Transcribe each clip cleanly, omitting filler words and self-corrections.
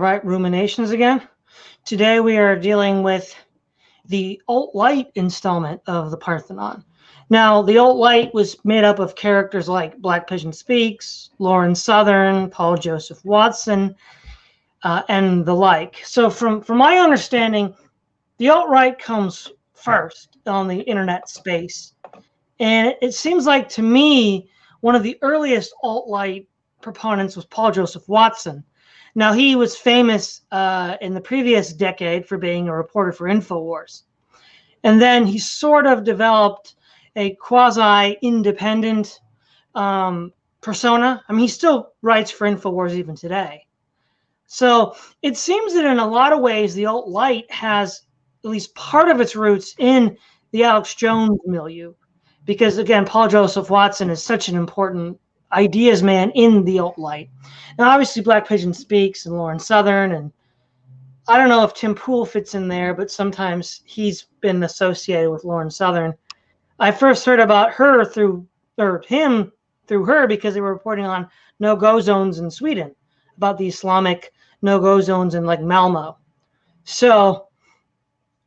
Right Ruminations again. Today we are dealing with the alt-lite installment of the Parthenon. Now, the alt-lite was made up of characters like Black Pigeon Speaks, Lauren Southern, Paul Joseph Watson, and the like. So from my understanding, the alt-right comes first on the internet space. And it seems like to me, one of the earliest alt-lite proponents was Paul Joseph Watson. Now, he was famous in the previous decade for being a reporter for InfoWars. And then he sort of developed a quasi-independent persona. I mean, he still writes for InfoWars even today. So it seems that in a lot of ways, the alt-lite has at least part of its roots in the Alex Jones milieu. Because, again, Paul Joseph Watson is such an important ideas man in the alt-lite. Now, obviously, Black Pigeon Speaks and Lauren Southern, and I don't know if Tim Pool fits in there, but sometimes he's been associated with Lauren Southern. I first heard about her through her because they were reporting on no-go zones in Sweden, about the Islamic no-go zones in like Malmo. So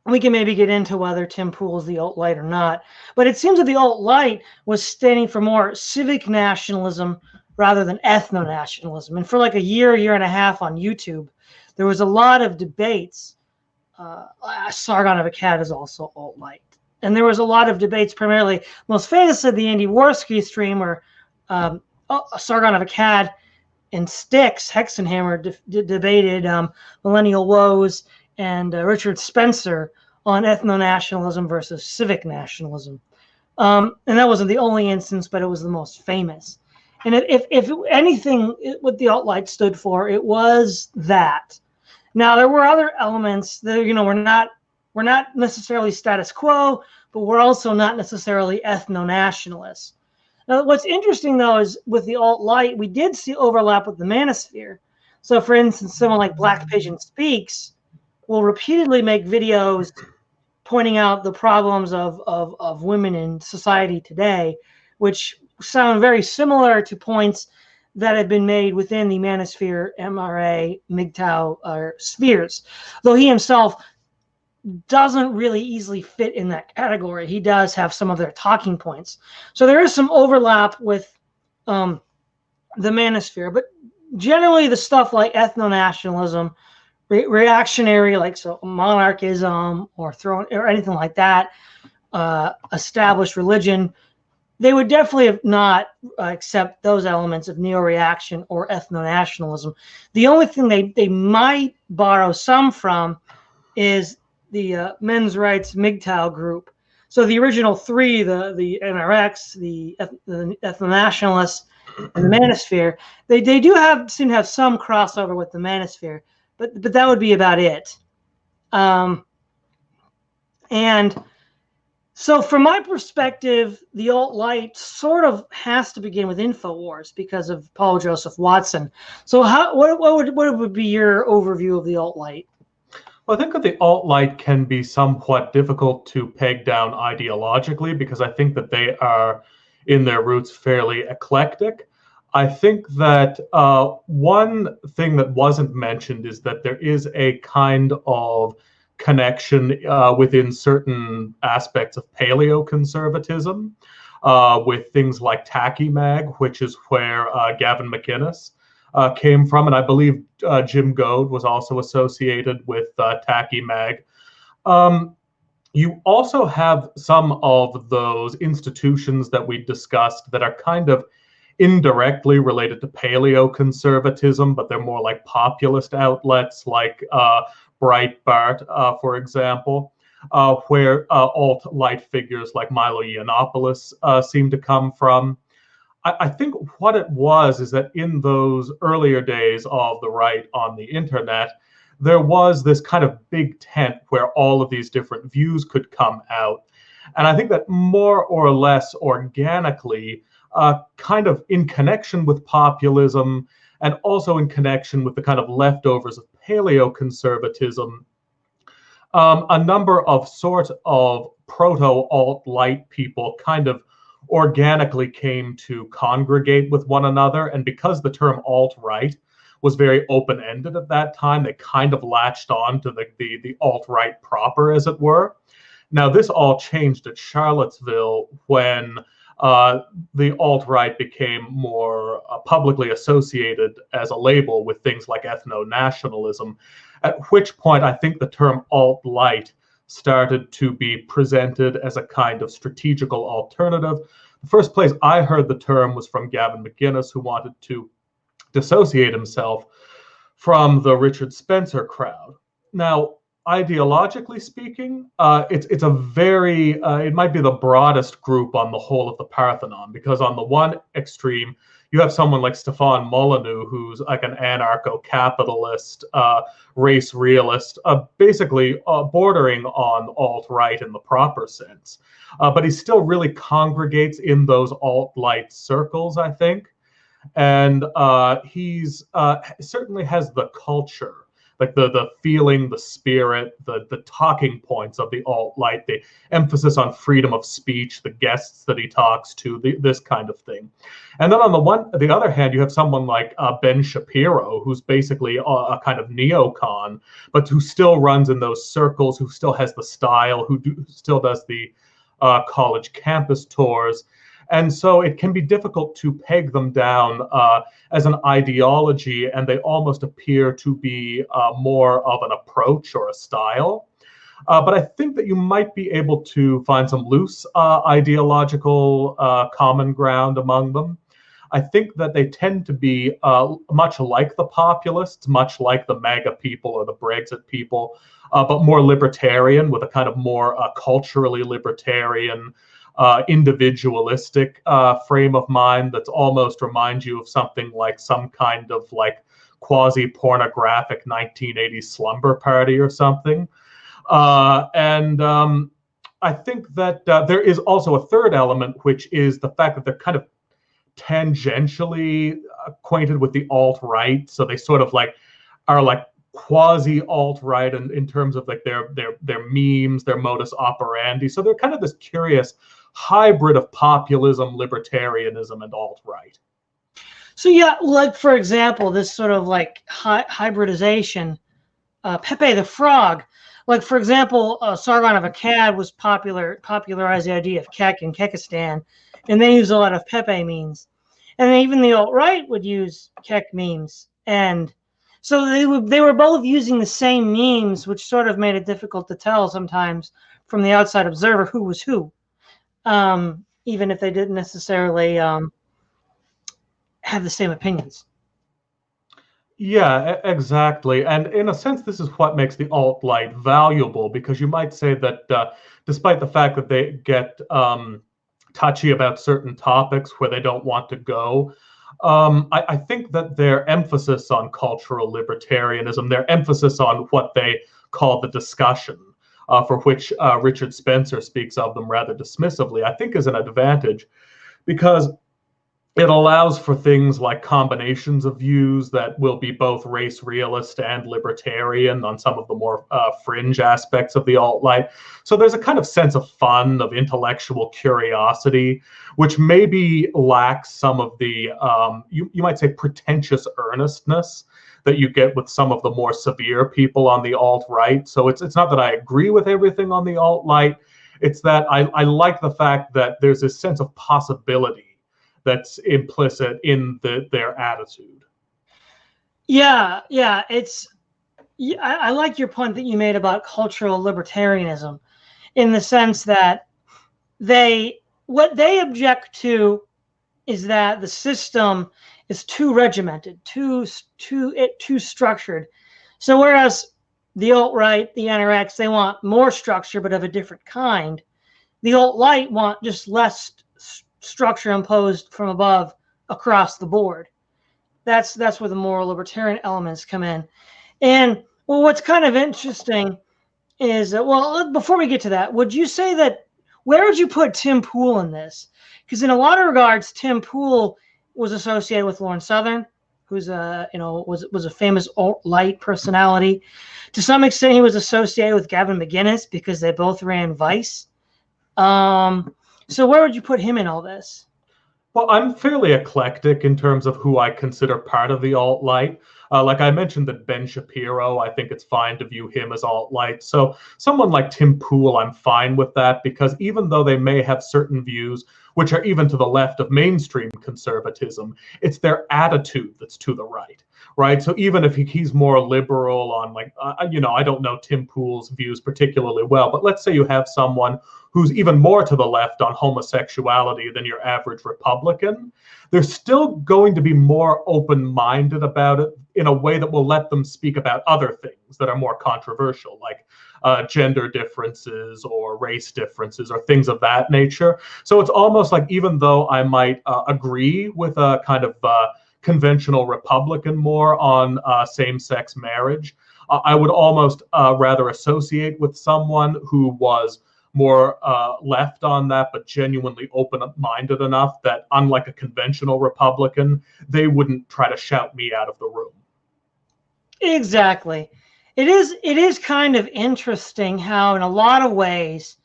we can maybe get into whether Tim Pool is the alt-lite or not. But it seems that the alt-lite was standing for more civic nationalism rather than ethno-nationalism. And for like a year and a half on YouTube, there was a lot of debates. Sargon of Akkad is also alt-lite. And there was a lot of debates, primarily, most famously the Andy Worski stream where Sargon of Akkad and Styx, Hexenhammer, debated Millennial Woes and Richard Spencer on ethno-nationalism versus civic nationalism. And that wasn't the only instance, but it was the most famous. And if anything, what the alt-lite stood for, it was that. Now, there were other elements that, we're not necessarily status quo, but we're also not necessarily ethno-nationalists. Now, what's interesting, though, is with the alt-lite, we did see overlap with the manosphere. So, for instance, someone like Black Pigeon Speaks will repeatedly make videos pointing out the problems of women in society today, which sound very similar to points that have been made within the manosphere, MRA, MGTOW spheres. Though he himself doesn't really easily fit in that category. He does have some of their talking points. So there is some overlap with the manosphere, but generally the stuff like ethno-nationalism, reactionary, like so monarchism or anything like that, established religion, they would definitely have not accept those elements of neo-reaction or ethno-nationalism. The only thing they might borrow some from is the men's rights MGTOW group. So the original three, the NRX, the ethno-nationalists, and the manosphere, they do seem to have some crossover with the manosphere. But that would be about it. And so from my perspective, the alt-lite sort of has to begin with InfoWars because of Paul Joseph Watson. So what would be your overview of the alt-lite? Well, I think that the alt-lite can be somewhat difficult to peg down ideologically because I think that they are, in their roots, fairly eclectic. I think that one thing that wasn't mentioned is that there is a kind of connection within certain aspects of paleoconservatism with things like Tacky Mag, which is where Gavin McInnes came from. And I believe Jim Goad was also associated with Tacky Mag. You also have some of those institutions that we discussed that are kind of indirectly related to paleoconservatism, but they're more like populist outlets like Breitbart, for example, where alt-lite figures like Milo Yiannopoulos seem to come from. I think what it was is that in those earlier days of the right on the internet, there was this kind of big tent where all of these different views could come out. And I think that more or less organically, kind of in connection with populism and also in connection with the kind of leftovers of paleoconservatism, a number of sort of proto-alt-lite people kind of organically came to congregate with one another. And because the term alt-right was very open-ended at that time. They kind of latched on to the alt-right proper, as it were. Now, this all changed at Charlottesville when the alt-right became more publicly associated as a label with things like ethno-nationalism, at which point I think the term alt-lite started to be presented as a kind of strategical alternative. The first place I heard the term was from Gavin McInnes, who wanted to dissociate himself from the Richard Spencer crowd. Now, ideologically speaking, it's a very, it might be the broadest group on the whole of the Parthenon, because on the one extreme, you have someone like Stefan Molyneux, who's like an anarcho-capitalist, race realist, basically bordering on alt-right in the proper sense. But he still really congregates in those alt-lite circles, I think. And he's certainly has the culture, like the feeling, the spirit, the talking points of the alt-lite, the emphasis on freedom of speech, the guests that he talks to, this kind of thing. And then on the other hand, you have someone like Ben Shapiro, who's basically a kind of neocon, but who still runs in those circles, who still has the style, who still does the college campus tours. And so it can be difficult to peg them down as an ideology, and they almost appear to be more of an approach or a style. But I think that you might be able to find some loose ideological common ground among them. I think that they tend to be much like the populists, much like the MAGA people or the Brexit people, but more libertarian, with a kind of more culturally libertarian, individualistic frame of mind that's almost reminds you of something like some kind of like quasi-pornographic 1980s slumber party or something. I think that there is also a third element, which is the fact that they're kind of tangentially acquainted with the alt-right. So they sort of like are like quasi alt-right in terms of like their memes, their modus operandi. So they're kind of this curious hybrid of populism, libertarianism, and alt-right. So yeah, like for example, this sort of like hybridization, Pepe the Frog. Like for example, Sargon of Akkad was popularized the idea of Kek in Kekistan, and they use a lot of Pepe memes. And even the alt-right would use Kek memes. And so they were both using the same memes, which sort of made it difficult to tell sometimes from the outside observer who was who, even if they didn't necessarily have the same opinions. Yeah, exactly. And in a sense, this is what makes the alt-lite valuable, because you might say that despite the fact that they get touchy about certain topics where they don't want to go, I think that their emphasis on cultural libertarianism, their emphasis on what they call the discussion, for which Richard Spencer speaks of them rather dismissively, I think is an advantage, because it allows for things like combinations of views that will be both race realist and libertarian on some of the more fringe aspects of the alt-right. So there's a kind of sense of fun, of intellectual curiosity, which maybe lacks some of the, you might say, pretentious earnestness that you get with some of the more severe people on the alt-right. So it's not that I agree with everything on the alt-right. It's that I like the fact that there's this sense of possibility that's implicit in their attitude. Yeah, I like your point that you made about cultural libertarianism, in the sense that what they object to is that the system is too regimented, too structured. So whereas the alt-right, the NRX, they want more structure but of a different kind, the alt-lite want just less structure imposed from above across the board. That's where the moral libertarian elements come in. And well, what's kind of interesting is that, well, before we get to that, would you say that, where would you put Tim Pool in this? Because in a lot of regards, Tim Pool was associated with Lauren Southern, who's was a famous alt-lite personality. To some extent, he was associated with Gavin McInnes because they both ran Vice. So where would you put him in all this? Well, I'm fairly eclectic in terms of who I consider part of the alt-lite. Like I mentioned that Ben Shapiro, I think it's fine to view him as alt-lite. So someone like Tim Pool, I'm fine with that, because even though they may have certain views which are even to the left of mainstream conservatism, it's their attitude that's to the right, right? So even if he's more liberal on, like, I don't know Tim Pool's views particularly well, but let's say you have someone who's even more to the left on homosexuality than your average Republican, they're still going to be more open-minded about it in a way that will let them speak about other things that are more controversial, like gender differences or race differences or things of that nature. So it's almost like, even though I might agree with a kind of conventional Republican more on same-sex marriage, I would almost rather associate with someone who was more left on that, but genuinely open-minded enough that, unlike a conventional Republican, they wouldn't try to shout me out of the room. Exactly. It is kind of interesting how, in a lot of ways,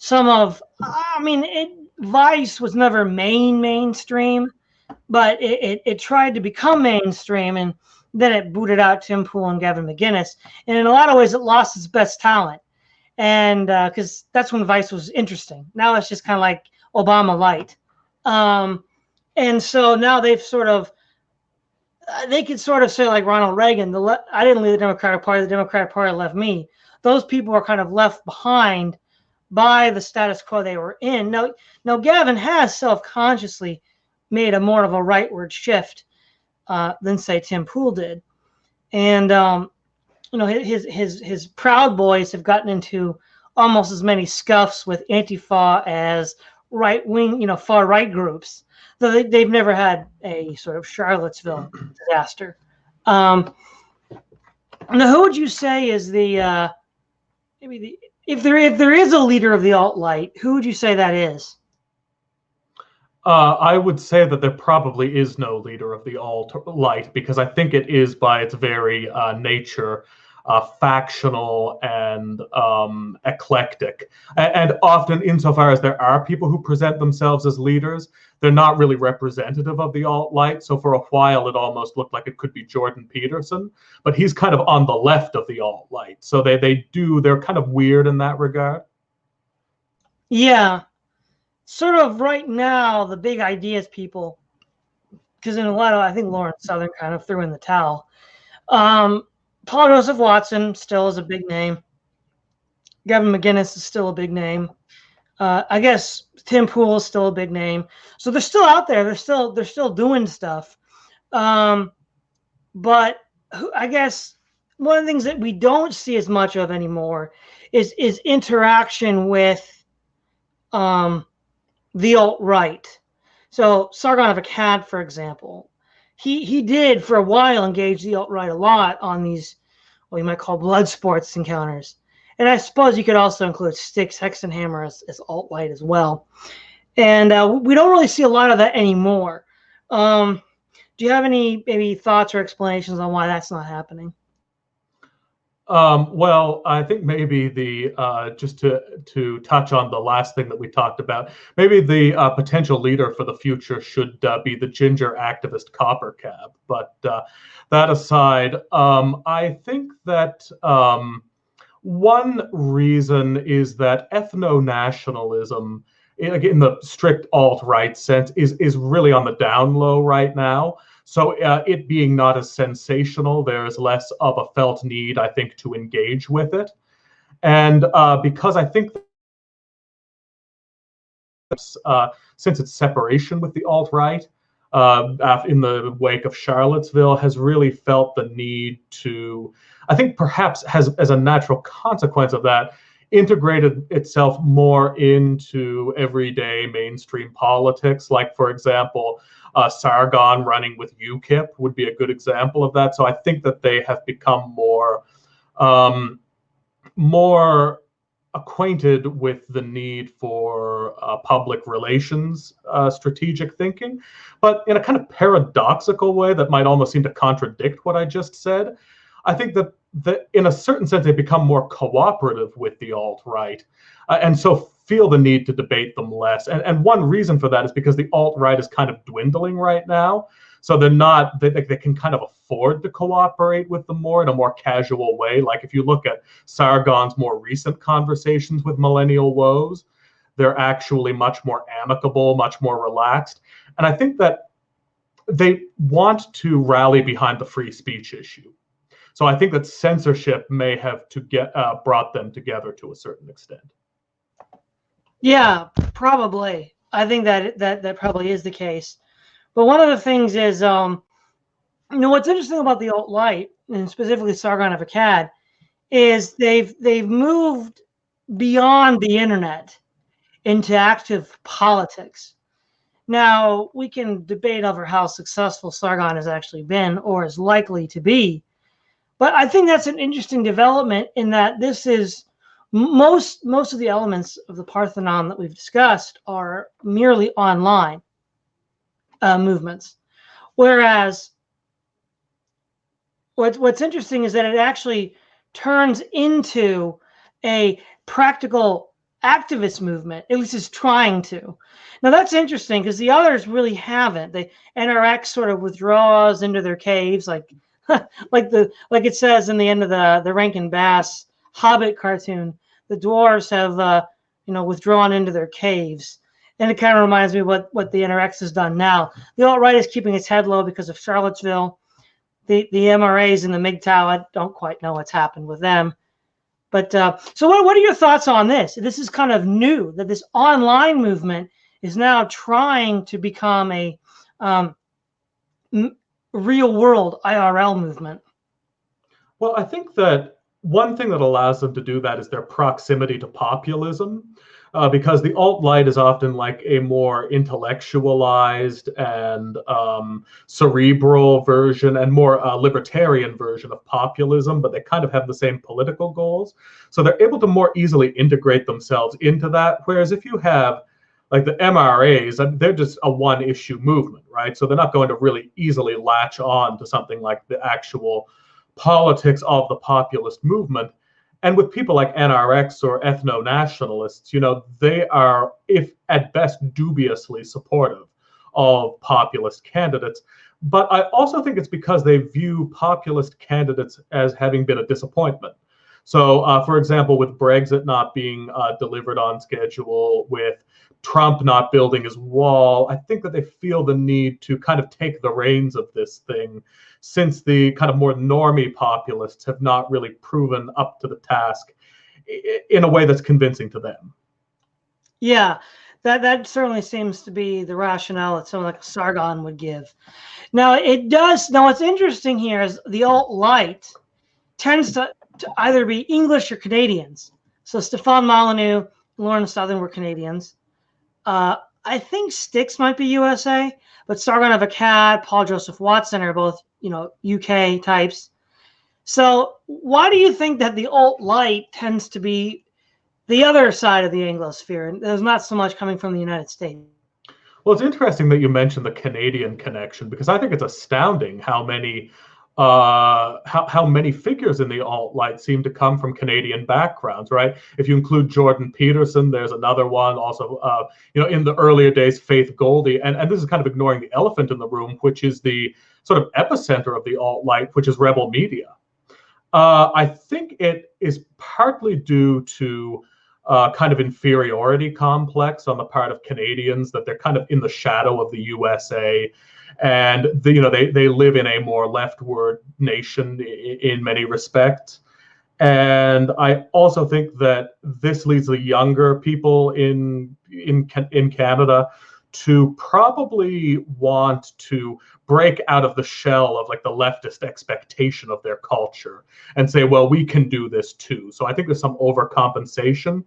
Vice was never mainstream, but it tried to become mainstream, and then it booted out Tim Pool and Gavin McInnes, and in a lot of ways, it lost its best talent. And because that's when Vice was interesting. Now it's just kind of like Obama light. And so now they've sort of, they could sort of say, like Ronald Reagan, I didn't leave the Democratic Party, the Democratic Party left me. Those people are kind of left behind by the status quo they were in. Now Gavin has self-consciously made a more of a rightward shift than, say, Tim Pool did. And his Proud Boys have gotten into almost as many scuffs with Antifa as right-wing, far right groups. Though they've never had a sort of Charlottesville disaster. Now, who would you say is if there is a leader of the alt-lite, who would you say that is? I would say that there probably is no leader of the alt-lite, because I think it is, by its very nature, factional and eclectic. And often, insofar as there are people who present themselves as leaders, they're not really representative of the alt-lite. So for a while, it almost looked like it could be Jordan Peterson, but he's kind of on the left of the alt-lite. So they're kind of weird in that regard. Yeah. Sort of right now, the big ideas people, because in a lot of, I think Lawrence Southern kind of threw in the towel. Paul Joseph Watson still is a big name. Gavin McInnes is still a big name. I guess Tim Pool is still a big name. So they're still out there. They're still doing stuff. But I guess one of the things that we don't see as much of anymore is interaction with the alt-right. So Sargon of Akkad, for example, he did for a while engage the alt-right a lot on these, what you might call blood sports encounters. And I suppose you could also include Styx Hexenhammer as alt-lite as well. And we don't really see a lot of that anymore. Do you have any maybe thoughts or explanations on why that's not happening? Well, I think maybe just to touch on the last thing that we talked about, maybe the potential leader for the future should be the ginger activist Copper Cab. But that aside, I think that one reason is that ethno-nationalism, in the strict alt-right sense, is really on the down low right now. So it being not as sensational, there's less of a felt need, I think, to engage with it. And because I think since its separation with the alt-right in the wake of Charlottesville, has really felt the need to, I think perhaps has, as a natural consequence of that, integrated itself more into everyday mainstream politics. Like, for example, Sargon running with UKIP would be a good example of that. So I think that they have become more acquainted with the need for public relations strategic thinking, but in a kind of paradoxical way that might almost seem to contradict what I just said. I think that in a certain sense, they become more cooperative with the alt-right, and so feel the need to debate them less. And one reason for that is because the alt-right is kind of dwindling right now. So they're not, they can kind of afford to cooperate with them more in a more casual way. Like if you look at Sargon's more recent conversations with millennial woes, they're actually much more amicable, much more relaxed. And I think that they want to rally behind the free speech issue. So I think that censorship may have brought them together to a certain extent. Yeah, probably. I think that probably is the case. But one of the things is, what's interesting about the alt-lite, and specifically Sargon of Akkad, is they've moved beyond the internet into active politics. Now, we can debate over how successful Sargon has actually been or is likely to be, but I think that's an interesting development in that this is most of the elements of the Parthenon that we've discussed are merely online movements, whereas what's interesting is that it actually turns into a practical activist movement, at least is trying to. Now that's interesting because the others really haven't. The NRX sort of withdraws into their caves, like like it says in the end of the Rankin Bass Hobbit cartoon. The dwarves have withdrawn into their caves, and it kind of reminds me of what the NRX has done now. The alt-right is keeping its head low because of Charlottesville. The MRAs in the MGTOW, I don't quite know what's happened with them. But so what are your thoughts on this? This is kind of new, that this online movement is now trying to become a real world IRL movement. Well, I think that one thing that allows them to do that is their proximity to populism, because the alt-lite is often like a more intellectualized and cerebral version and more libertarian version of populism, but they kind of have the same political goals. So they're able to more easily integrate themselves into that. Whereas if you have like the MRAs, they're just a one-issue movement, right? So they're not going to really easily latch on to something like the actual politics of the populist movement. And with people like NRX or ethno-nationalists, they are, if at best, dubiously supportive of populist candidates. But I also think it's because they view populist candidates as having been a disappointment. So, for example, with Brexit not being delivered on schedule, with Trump not building his wall, I think that they feel the need to kind of take the reins of this thing, since the kind of more normie populists have not really proven up to the task in a way that's convincing to them. Yeah, that certainly seems to be the rationale that someone like Sargon would give. Now it does. Now what's interesting here is the alt-lite tends to either be English or Canadians. So Stefan Molyneux and Lauren Southern were Canadians. I think Styx might be USA, but Sargon of Akkad, Paul Joseph Watson are both, UK types. So why do you think that the alt-lite tends to be the other side of the Anglosphere, and there's not so much coming from the United States? Well, it's interesting that you mentioned the Canadian connection, because I think it's astounding how many figures in the alt-lite seem to come from Canadian backgrounds, right? If you include Jordan Peterson, there's another one. Also, in the earlier days, Faith Goldie, and this is kind of ignoring the elephant in the room, which is the sort of epicenter of the alt-lite, which is Rebel Media. I think it is partly due to kind of inferiority complex on the part of Canadians, that they're kind of in the shadow of the USA. And they live in a more leftward nation in many respects. And I also think that this leads the younger people in Canada to probably want to break out of the shell of like the leftist expectation of their culture and say, well, we can do this too. So I think there's some overcompensation,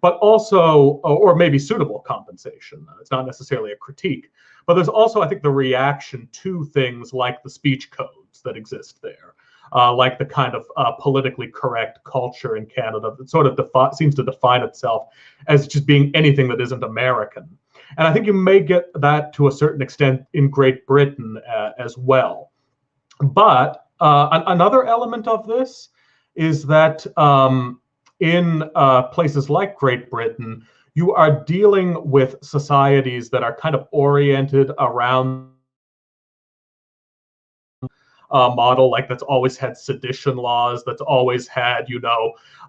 but also, or maybe suitable compensation. It's not necessarily a critique, but there's also, I think, the reaction to things like the speech codes that exist there, like the kind of politically correct culture in Canada that sort of seems to define itself as just being anything that isn't American. And I think you may get that to a certain extent in Great Britain as well. But another element of this is that in places like Great Britain, you are dealing with societies that are kind of oriented around model, like that's always had sedition laws, that's always had,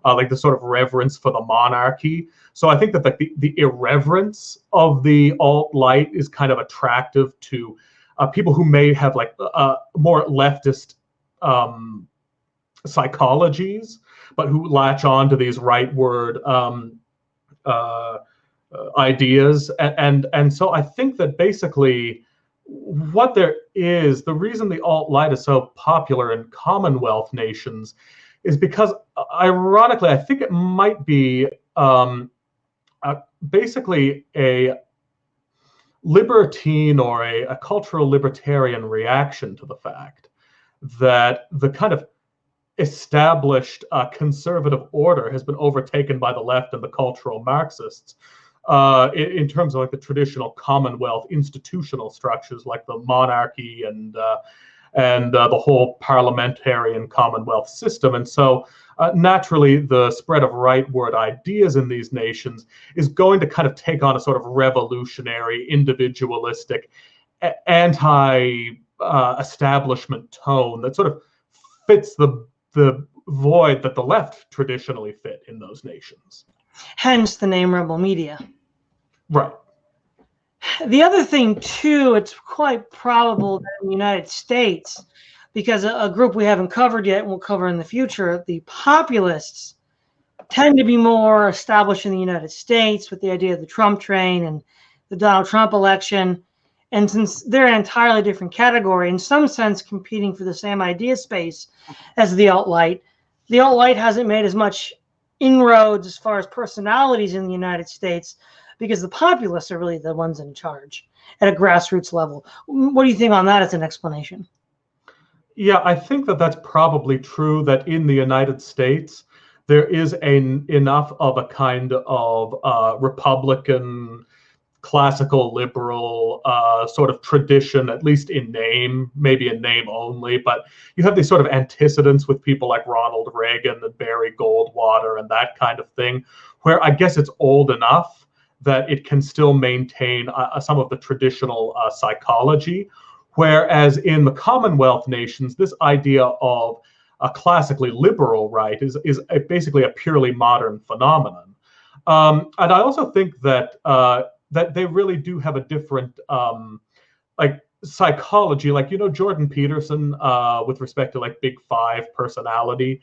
like the sort of reverence for the monarchy. So I think that the irreverence of the alt-light is kind of attractive to people who may have like more leftist psychologies, but who latch on to these rightward ideas. And so I think that basically what there is, the reason the alt-light is so popular in Commonwealth nations is because, ironically, I think it might be basically a libertine or a cultural libertarian reaction to the fact that the kind of established conservative order has been overtaken by the left and the cultural Marxists in terms of like the traditional Commonwealth institutional structures like the monarchy and the whole parliamentarian Commonwealth system. And so naturally, the spread of rightward ideas in these nations is going to kind of take on a sort of revolutionary, individualistic, anti-establishment tone that sort of fits the void that the left traditionally fit in those nations. Hence the name Rebel Media. Right. The other thing, too, it's quite probable that in the United States, because a group we haven't covered yet and we'll cover in the future, the populists tend to be more established in the United States with the idea of the Trump train and the Donald Trump election. And since they're an entirely different category, in some sense competing for the same idea space as the alt-light hasn't made as much inroads as far as personalities in the United States because the populists are really the ones in charge at a grassroots level. What do you think on that as an explanation? Yeah, I think that that's probably true, that in the United States, there is enough of a kind of Republican, classical liberal sort of tradition, at least in name, maybe in name only, but you have these sort of antecedents with people like Ronald Reagan and Barry Goldwater and that kind of thing, where I guess it's old enough that it can still maintain some of the traditional psychology. Whereas in the Commonwealth nations, this idea of a classically liberal right is basically a purely modern phenomenon. And I also think that that they really do have a different like psychology. Like, Jordan Peterson, with respect to like Big Five personality,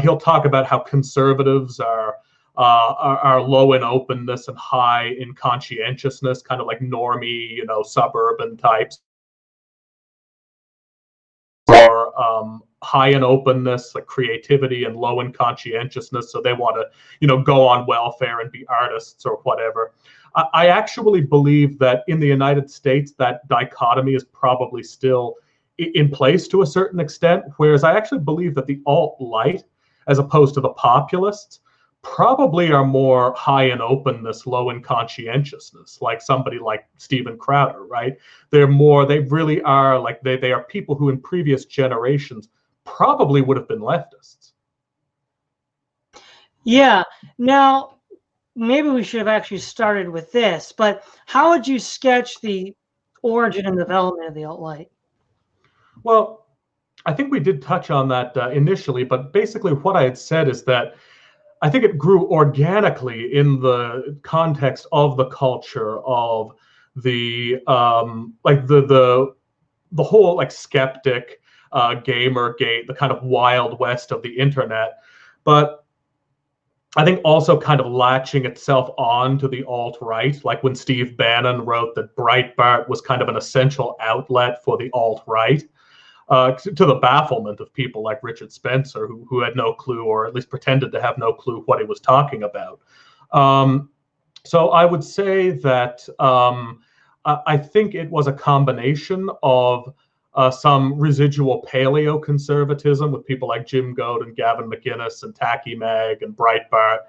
he'll talk about how conservatives are low in openness and high in conscientiousness, kind of like normie, suburban types. Or high in openness, like creativity, and low in conscientiousness, so they want to, go on welfare and be artists or whatever. I actually believe that in the United States, that dichotomy is probably still in place to a certain extent, whereas I actually believe that the alt-light, as opposed to the populists, probably are more high in openness, low in conscientiousness, like somebody like Steven Crowder, right? They really are like, they are people who in previous generations probably would have been leftists. Yeah. Now, maybe we should have actually started with this, but how would you sketch the origin and development of the alt-light? Well, I think we did touch on that initially, but basically what I had said is that I think it grew organically in the context of the culture of the like the whole like skeptic Gamergate, the kind of wild west of the internet, but I think also kind of latching itself on to the alt-right, like when Steve Bannon wrote that Breitbart was kind of an essential outlet for the alt-right. To the bafflement of people like Richard Spencer, who had no clue, or at least pretended to have no clue, what he was talking about. So I would say that I think it was a combination of some residual paleo-conservatism with people like Jim Goad and Gavin McInnes and Tacky Mag and Breitbart,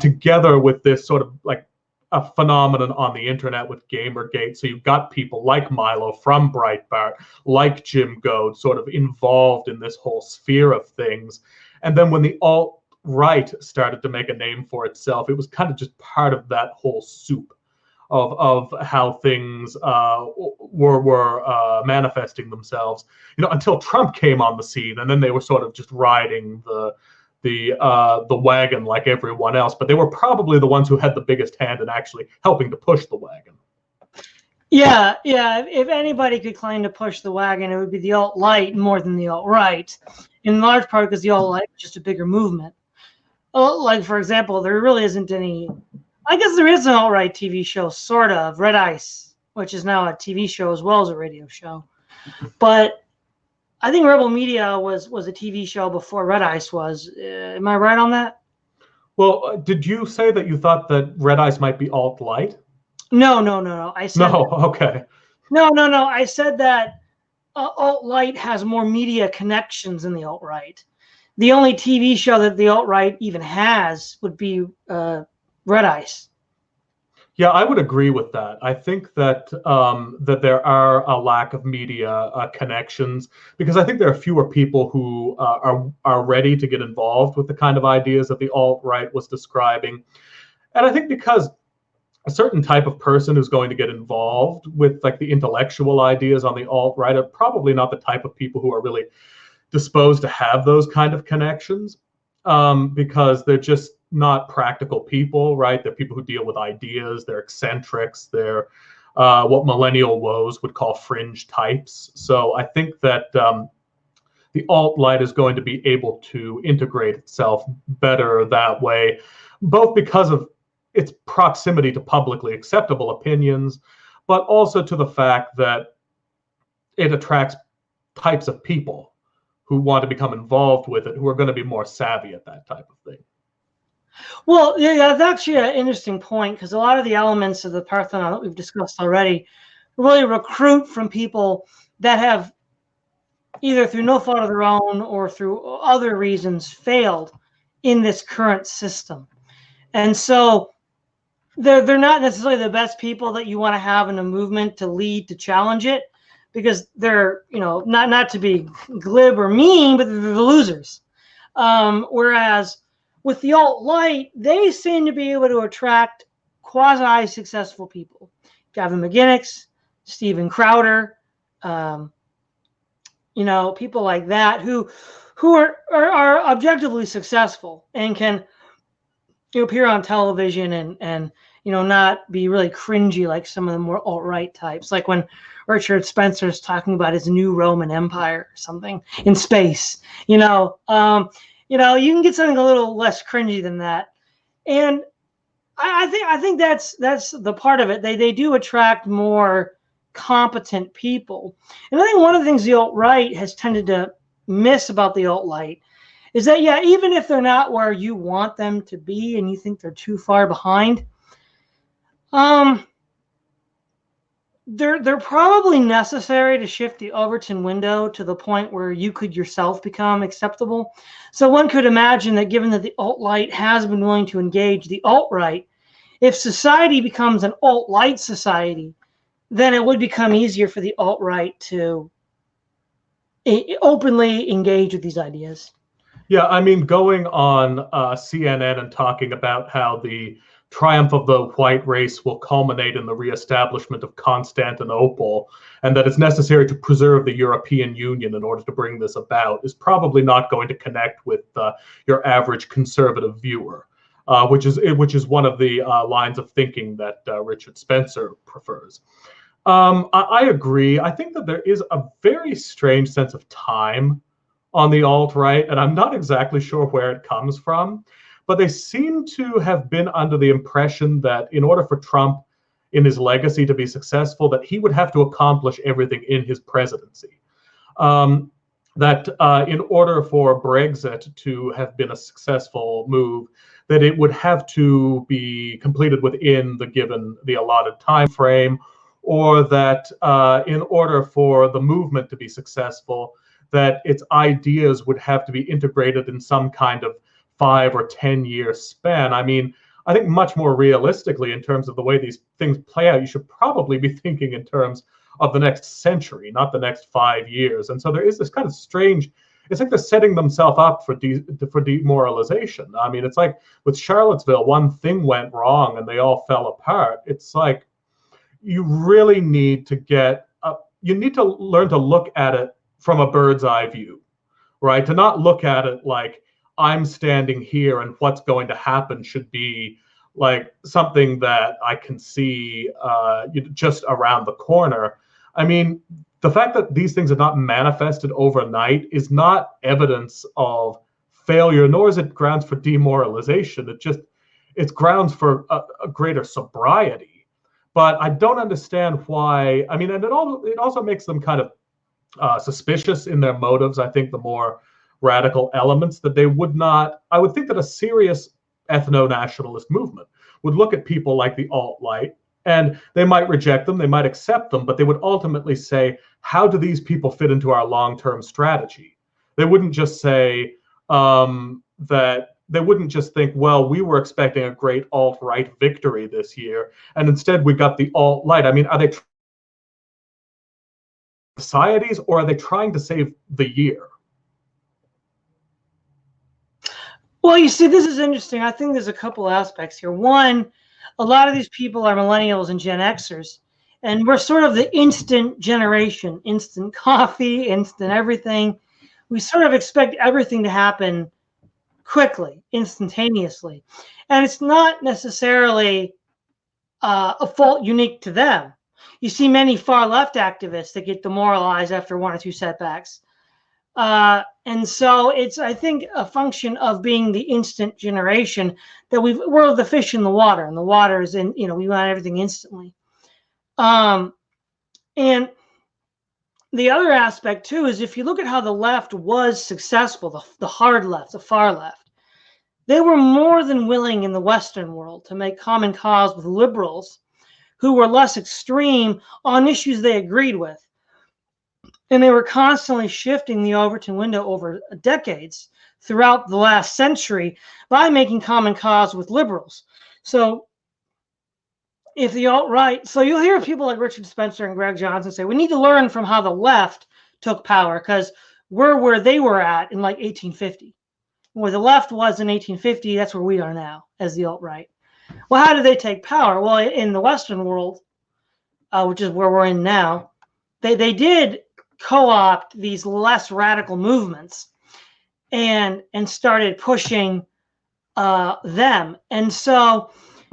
together with this sort of like a phenomenon on the internet with Gamergate. So you've got people like Milo from Breitbart, like Jim Goad, sort of involved in this whole sphere of things. And then when the alt-right started to make a name for itself, it was kind of just part of that whole soup. of how things were manifesting themselves, until Trump came on the scene, and then they were sort of just riding the wagon like everyone else. But they were probably the ones who had the biggest hand in actually helping to push the wagon. Yeah. If anybody could claim to push the wagon, it would be the alt-light more than the alt-right, in large part because the alt-light was just a bigger movement. Like, for example, there really isn't any. I guess there is an alt-right TV show, sort of, Red Ice, which is now a TV show as well as a radio show. But I think Rebel Media was a TV show before Red Ice was. Am I right on that? Well, did you say that you thought that Red Ice might be alt-light? No. I said okay. No. I said that alt-light has more media connections than the alt-right. The only TV show that the alt-right even has would be Red Ice. Yeah, I would agree with that. I think that that there are a lack of media connections, because I think there are fewer people who are ready to get involved with the kind of ideas that the alt-right was describing. And I think because a certain type of person who's going to get involved with like the intellectual ideas on the alt-right are probably not the type of people who are really disposed to have those kind of connections, because they're just not practical people, right? They're people who deal with ideas, they're eccentrics, they're what millennial woes would call fringe types. So I think that the alt-light is going to be able to integrate itself better that way, both because of its proximity to publicly acceptable opinions, but also to the fact that it attracts types of people who want to become involved with it, who are going to be more savvy at that type of thing. Well, yeah, that's actually an interesting point, because a lot of the elements of the Parthenon that we've discussed already really recruit from people that have either through no fault of their own or through other reasons failed in this current system. And so they're not necessarily the best people that you want to have in a movement to lead, to challenge it, because they're, not to be glib or mean, but they're the losers. Whereas with the alt-light, they seem to be able to attract quasi-successful people. Gavin McGinnis, Steven Crowder, people like that who are objectively successful and can appear on television and not be really cringy like some of the more alt-right types, like when Richard Spencer's talking about his new Roman Empire or something in space. You can get something a little less cringy than that, and I think that's the part of it. They do attract more competent people, and I think one of the things the alt-right has tended to miss about the alt-light is that, yeah, even if they're not where you want them to be and you think they're too far behind, they're probably necessary to shift the Overton window to the point where you could yourself become acceptable. So one could imagine that, given that the alt-light has been willing to engage the alt-right, if society becomes an alt-light society, then it would become easier for the alt-right to openly engage with these ideas. Yeah, I mean, going on CNN and talking about how the triumph of the white race will culminate in the reestablishment of Constantinople, and that it's necessary to preserve the European Union in order to bring this about, is probably not going to connect with your average conservative viewer, which is one of the lines of thinking that Richard Spencer prefers. I agree. I think that there is a very strange sense of time on the alt-right, and I'm not exactly sure where it comes from, but they seem to have been under the impression that in order for Trump in his legacy to be successful, that he would have to accomplish everything in his presidency. That in order for Brexit to have been a successful move, that it would have to be completed within the allotted time frame, or that in order for the movement to be successful, that its ideas would have to be integrated in some kind of 5 or 10 year span. I mean, I think much more realistically, in terms of the way these things play out, you should probably be thinking in terms of the next century, not the next 5 years. And so there is this kind of strange, it's like they're setting themselves up for demoralization. I mean, it's like with Charlottesville, one thing went wrong and they all fell apart. It's like you really need to you need to learn to look at it from a bird's eye view, right? To not look at it like I'm standing here and what's going to happen should be like something that I can see just around the corner. I mean, the fact that these things are not manifested overnight is not evidence of failure, nor is it grounds for demoralization. It's grounds for a greater sobriety. But I don't understand why. I mean, and it also makes them kind of suspicious in their motives. I think the more radical elements that they would not. I would think that a serious ethno-nationalist movement would look at people like the alt-lite, and they might reject them, they might accept them, but they would ultimately say, how do these people fit into our long-term strategy? They wouldn't just say that. They wouldn't just think, well, we were expecting a great alt-right victory this year, and instead we got the alt-lite. I mean, are they societies, or are they trying to save the year? Well, you see, this is interesting. I think there's a couple aspects here. One, a lot of these people are millennials and Gen Xers, and we're sort of the instant generation, instant coffee, instant everything. We sort of expect everything to happen quickly, instantaneously. And it's not necessarily a fault unique to them. You see many far left activists that get demoralized after one or two setbacks. And so it's, I think, a function of being the instant generation that we're the fish in the water, and the water is in, we want everything instantly. And the other aspect too is if you look at how the left was successful, the hard left, the far left, they were more than willing in the Western world to make common cause with liberals who were less extreme on issues they agreed with. And they were constantly shifting the Overton window over decades throughout the last century by making common cause with liberals. So if the alt-right, so you'll hear people like Richard Spencer and Greg Johnson say, we need to learn from how the left took power because we're where they were at in like 1850. Where the left was in 1850, that's where we are now as the alt-right. Well, how did they take power? Well, in the Western world, which is where we're in now, they did co-opt these less radical movements and started pushing them. And so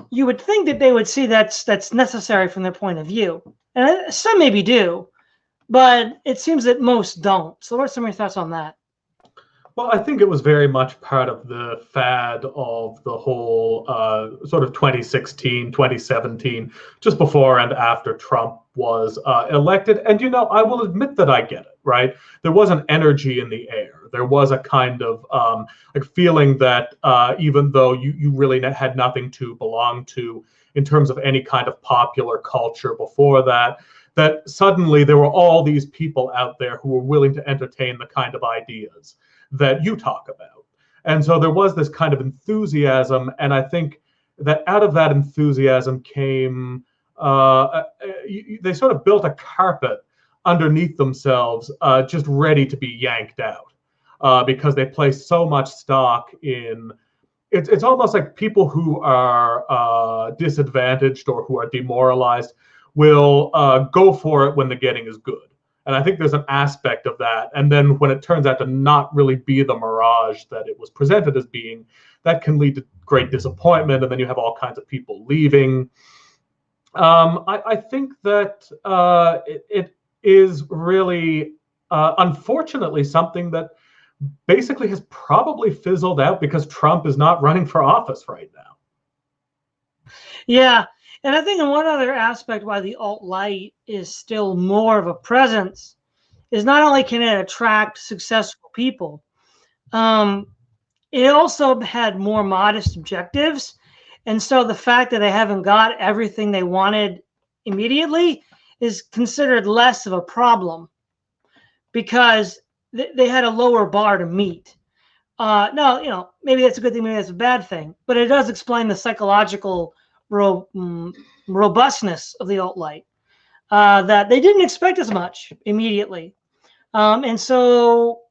you would think that they would see that's necessary from their point of view. And some maybe do, but it seems that most don't. So what are some of your thoughts on that? Well, I think it was very much part of the fad of the whole sort of 2016, 2017, just before and after Trump was elected. And, I will admit that I get it, right? There was an energy in the air. There was a kind of like feeling that even though you really had nothing to belong to in terms of any kind of popular culture before that, that suddenly there were all these people out there who were willing to entertain the kind of ideas that you talk about. And so there was this kind of enthusiasm, and I think that out of that enthusiasm came, they sort of built a carpet underneath themselves, just ready to be yanked out, because they place so much stock in, it's almost like people who are disadvantaged or who are demoralized will go for it when the getting is good. And I think there's an aspect of that. And then when it turns out to not really be the mirage that it was presented as being, that can lead to great disappointment. And then you have all kinds of people leaving. I think that it is really, unfortunately, something that basically has probably fizzled out because Trump is not running for office right now. Yeah. And I think in one other aspect why the alt-lite is still more of a presence is not only can it attract successful people, it also had more modest objectives. And so the fact that they haven't got everything they wanted immediately is considered less of a problem because they had a lower bar to meet. Now, maybe that's a good thing, maybe that's a bad thing, but it does explain the psychological robustness of the alt-lite, that they didn't expect as much immediately. And so,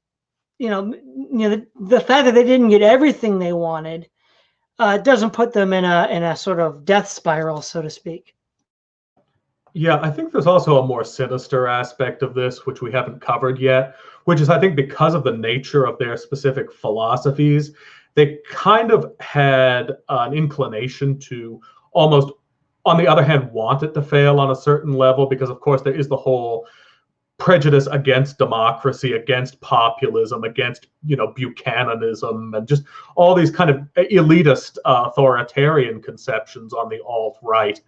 the fact that they didn't get everything they wanted doesn't put them in a sort of death spiral, so to speak. Yeah, I think there's also a more sinister aspect of this, which we haven't covered yet, which is I think because of the nature of their specific philosophies, they kind of had an inclination to almost, on the other hand, want it to fail on a certain level, because of course there is the whole prejudice against democracy, against populism, against Buchananism, and just all these kind of elitist authoritarian conceptions on the alt-right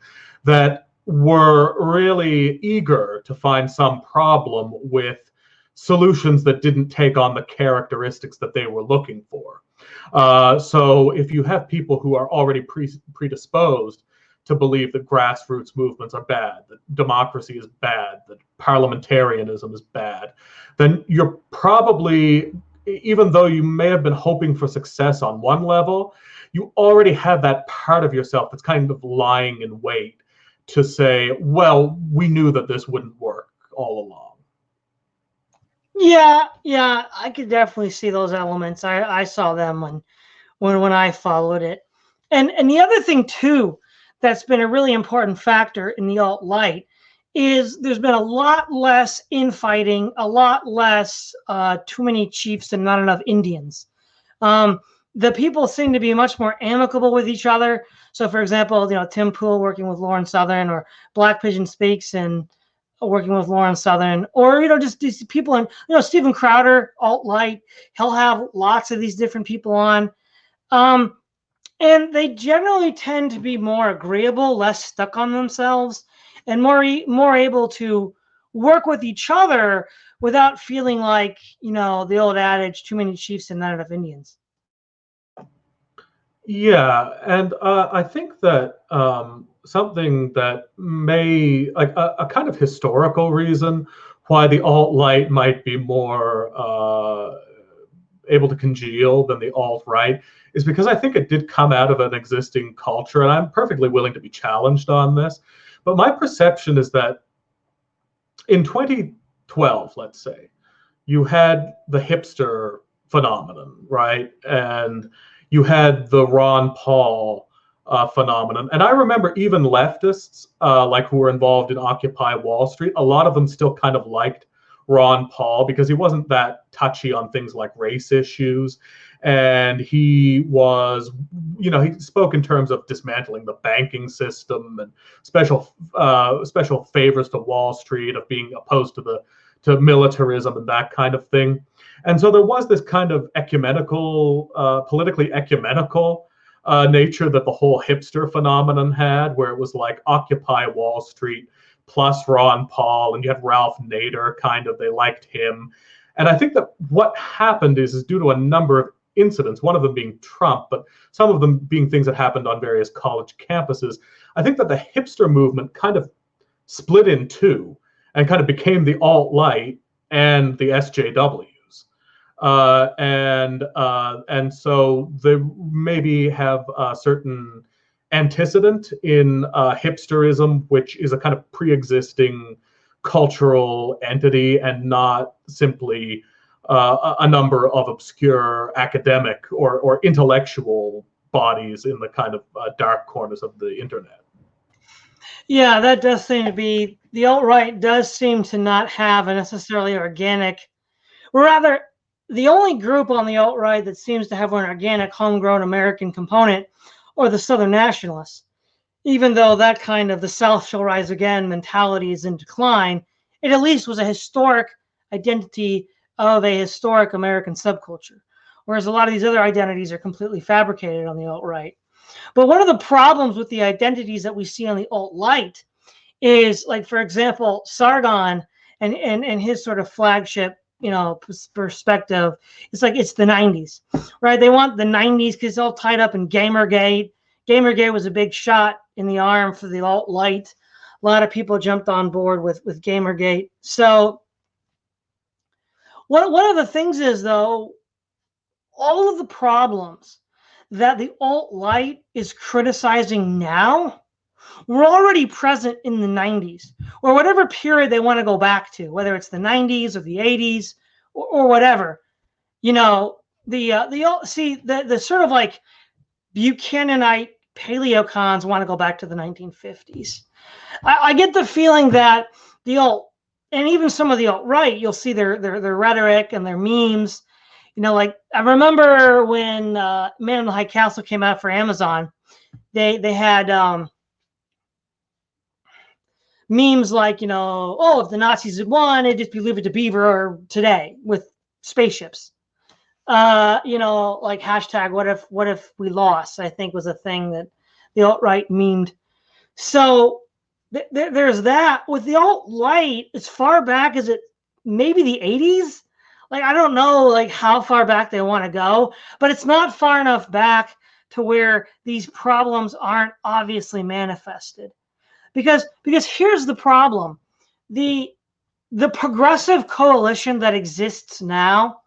that were really eager to find some problem with solutions that didn't take on the characteristics that they were looking for. So if you have people who are already predisposed to believe that grassroots movements are bad, that democracy is bad, that parliamentarianism is bad, then you're probably, even though you may have been hoping for success on one level, you already have that part of yourself that's kind of lying in wait to say, well, we knew that this wouldn't work all along. Yeah, I could definitely see those elements. I saw them when I followed it. And the other thing too that's been a really important factor in the alt-light is there's been a lot less infighting, a lot less too many chiefs and not enough Indians. The people seem to be much more amicable with each other. So, for example, Tim Pool working with Lauren Southern, or Black Pigeon Speaks and working with Lauren Southern, or just these people, and Stephen Crowder, alt-light. He'll have lots of these different people on. And they generally tend to be more agreeable, less stuck on themselves, and more able to work with each other without feeling like, the old adage, too many chiefs and not enough Indians. Yeah, and I think that something that may, like a kind of historical reason why the alt-light might be more able to congeal than the alt-right is because I think it did come out of an existing culture, and I'm perfectly willing to be challenged on this. But my perception is that in 2012, let's say, you had the hipster phenomenon, right? And you had the Ron Paul phenomenon. And I remember even leftists, like who were involved in Occupy Wall Street, a lot of them still kind of liked Ron Paul because he wasn't that touchy on things like race issues. And he was, he spoke in terms of dismantling the banking system and special favors to Wall Street, of being opposed to militarism and that kind of thing. And so there was this kind of politically ecumenical nature that the whole hipster phenomenon had, where it was like Occupy Wall Street plus Ron Paul, and you had Ralph Nader, they liked him. And I think that what happened is due to a number of incidents, one of them being Trump, but some of them being things that happened on various college campuses. I think that the hipster movement kind of split in two and kind of became the alt-light and the SJWs. And so they maybe have a certain antecedent in hipsterism, which is a kind of pre-existing cultural entity and not simply a number of obscure academic or intellectual bodies in the kind of dark corners of the internet. Yeah, that does seem to be, the alt-right does seem to not have a necessarily organic, or rather, the only group on the alt-right that seems to have an organic, homegrown American component are the Southern nationalists. Even though that kind of the South shall rise again mentality is in decline, it at least was a historic identity of a historic American subculture, whereas a lot of these other identities are completely fabricated on the alt-right. But one of the problems with the identities that we see on the alt-light is, like, for example, Sargon and his sort of flagship, perspective. It's like it's the 90s, right? They want the 90s because it's all tied up in Gamergate. Gamergate was a big shot in the arm for the alt-light. A lot of people jumped on board with Gamergate. So one of the things is, though, all of the problems that the alt-light is criticizing now were already present in the 90s, or whatever period they want to go back to, whether it's the 90s or the 80s or whatever. The sort of like Buchananite paleocons want to go back to the 1950s. I get the feeling that the alt, and even some of the alt-right, you'll see their rhetoric and their memes. You know, like I remember when Man in the High Castle came out for Amazon, they had memes like, you know, oh, if the Nazis had won, it'd just be Leave It to Beaver or today with spaceships. You know, like hashtag what if we lost, I think was a thing that the alt-right memed. So there's that. With the alt-light, as far back as it maybe the 80s. Like I don't know like how far back they want to go, but it's not far enough back to where these problems aren't obviously manifested. Because here's the problem. The progressive coalition that exists now,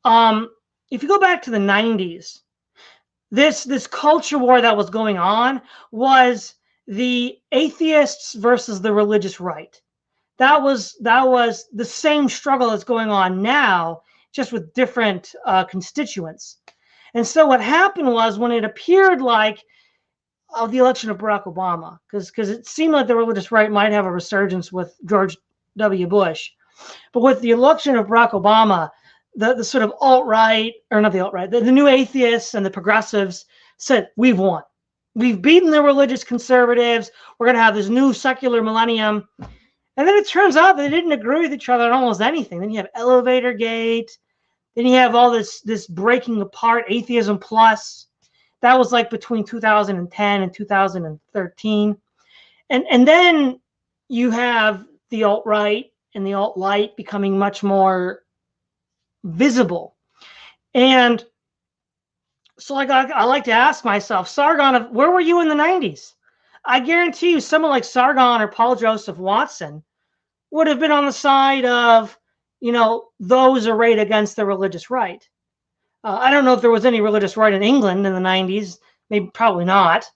if you go back to the 90s, this culture war that was going on was the atheists versus the religious right. That was the same struggle that's going on now, just with different constituents. And so what happened was when it appeared like the election of Barack Obama, because it seemed like the religious right might have a resurgence with George W. Bush, but with the election of Barack Obama, the sort of alt-right, or not the alt-right, the new atheists and the progressives said, we've won. We've beaten the religious conservatives. We're going to have this new secular millennium. And then it turns out they didn't agree with each other on almost anything. Then you have Elevator Gate. Then you have all this breaking apart, Atheism Plus. That was like between 2010 and 2013. And then you have the alt-right and the alt-light becoming much more visible. And so like I like to ask myself, Sargon, where were you in the 90s? I guarantee you someone like Sargon or Paul Joseph Watson would have been on the side of, you know, those arrayed against the religious right. I don't know if there was any religious right in England in the 90s, maybe probably not,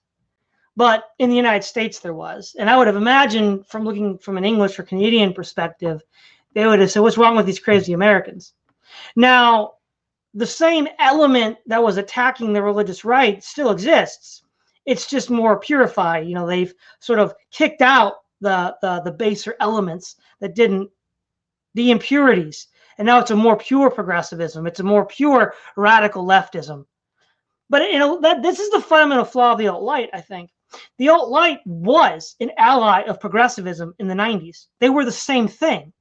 but in the United States there was. And I would have imagined, from looking from an English or Canadian perspective, they would have said, what's wrong with these crazy Americans? Now, the same element that was attacking the religious right still exists. It's just more purified. You know, they've sort of kicked out the baser elements that didn't, the impurities. And now it's a more pure progressivism. It's a more pure radical leftism. But, you know, this is the fundamental flaw of the alt-light, I think. The alt-light was an ally of progressivism in the 90s. They were the same thing.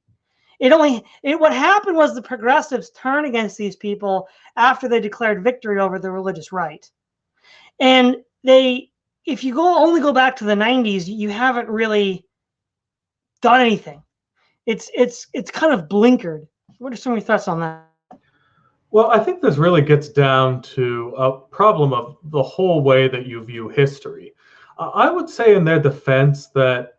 What happened was the progressives turned against these people after they declared victory over the religious right. And if you only go back to the 90s, you haven't really done anything. It's kind of blinkered. What are some of your thoughts on that? Well, I think this really gets down to a problem of the whole way that you view history. I would say in their defense that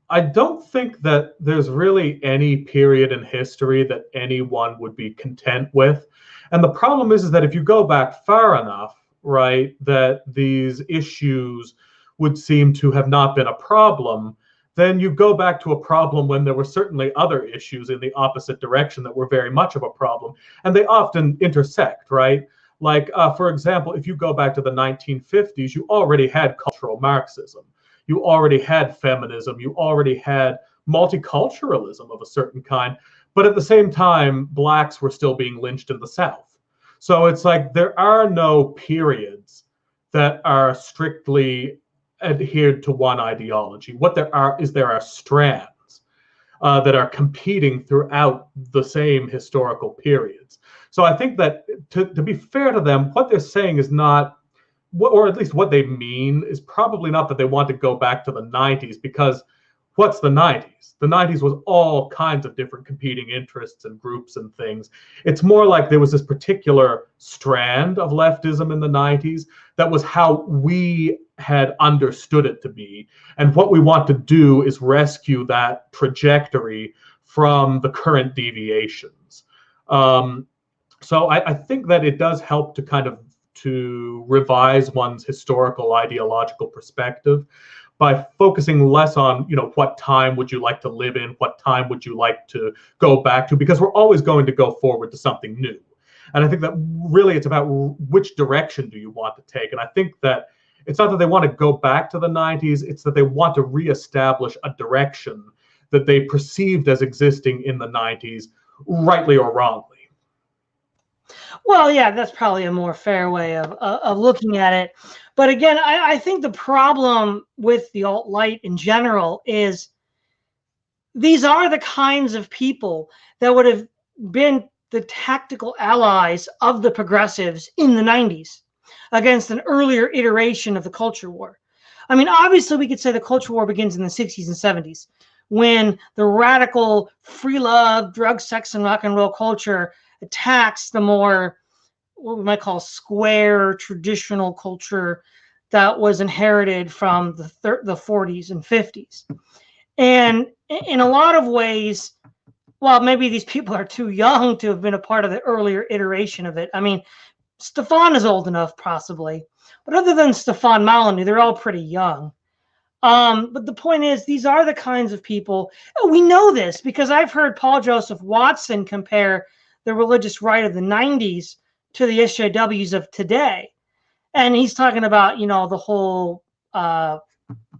I don't think that there's really any period in history that anyone would be content with. And the problem is that if you go back far enough, right, that these issues would seem to have not been a problem, then you go back to a problem when there were certainly other issues in the opposite direction that were very much of a problem. And they often intersect, right? Like, for example, if you go back to the 1950s, you already had cultural Marxism. You already had feminism. You already had multiculturalism of a certain kind. But at the same time, blacks were still being lynched in the South. So it's like there are no periods that are strictly adhered to one ideology. What there are strands that are competing throughout the same historical periods. So I think that to be fair to them, what they're saying is not, or at least what they mean is probably not that they want to go back to the 90s, because what's the 90s? The 90s was all kinds of different competing interests and groups and things. It's more like there was this particular strand of leftism in the 90s that was how we had understood it to be. And what we want to do is rescue that trajectory from the current deviations. So I think that it does help to kind of to revise one's historical ideological perspective by focusing less on, you know, what time would you like to live in, what time would you like to go back to, because we're always going to go forward to something new. And I think that really it's about which direction do you want to take. And I think that It's not that they want to go back to the 90s, it's that they want to reestablish a direction that they perceived as existing in the 90s, rightly or wrongly. Well, yeah, that's probably a more fair way of looking at it. But again, I think the problem with the alt-lite in general is these are the kinds of people that would have been the tactical allies of the progressives in the 90s against an earlier iteration of the culture war. I mean, obviously, we could say the culture war begins in the 60s and 70s when the radical free love, drug, sex, and rock and roll culture attacks the more, what we might call, square traditional culture that was inherited from the 40s and 50s. And in a lot of ways, well, maybe these people are too young to have been a part of the earlier iteration of it. I mean, Stefan is old enough, possibly. But other than Stefan Molyneux, they're all pretty young. But the point is, these are the kinds of people. We know this because I've heard Paul Joseph Watson compare the religious right of the 90s to the SJWs of today. And he's talking about, you know, the whole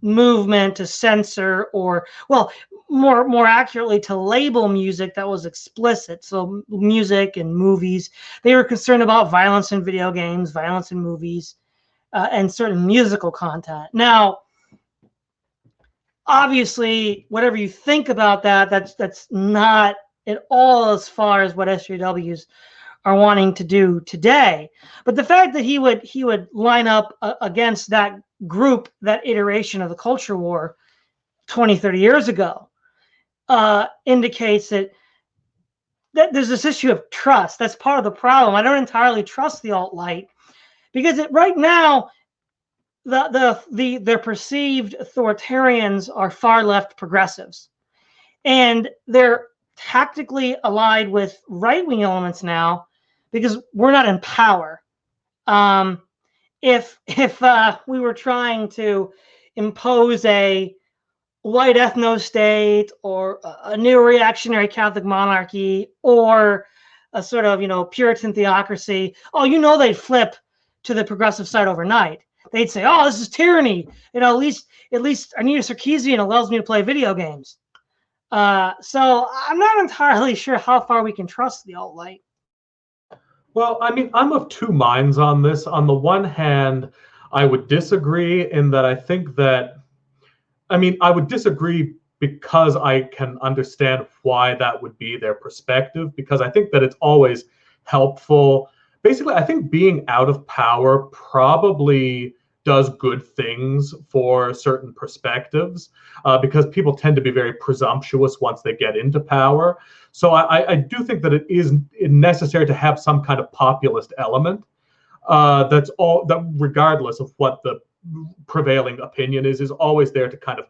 movement to censor, or, well, more accurately, to label music that was explicit. So music and movies, they were concerned about violence in video games, violence in movies, and certain musical content. Now, obviously, whatever you think about that, that's not at all as far as what SJWs are wanting to do today. But the fact that he would line up against that group, that iteration of the culture war 20, 30 years ago, indicates that there's this issue of trust. That's part of the problem. I don't entirely trust the alt-lite because right now, their perceived authoritarians are far left progressives, and they're tactically allied with right-wing elements now because we're not in power. If we were trying to impose a white ethno-state or a new reactionary Catholic monarchy or a sort of, you know, Puritan theocracy, oh, you know, they'd flip to the progressive side overnight. They'd say, oh, this is tyranny. You know, at least Anita Sarkeesian allows me to play video games. So I'm not entirely sure how far we can trust the alt-lite. Well, I mean, I'm of two minds on this. On the one hand, I would disagree in that I think that, I mean, I would disagree because I can understand why that would be their perspective, because I think that it's always helpful. Basically, I think being out of power probably does good things for certain perspectives, because people tend to be very presumptuous once they get into power. So I do think that it is necessary to have some kind of populist element. That regardless of what the prevailing opinion is always there to kind of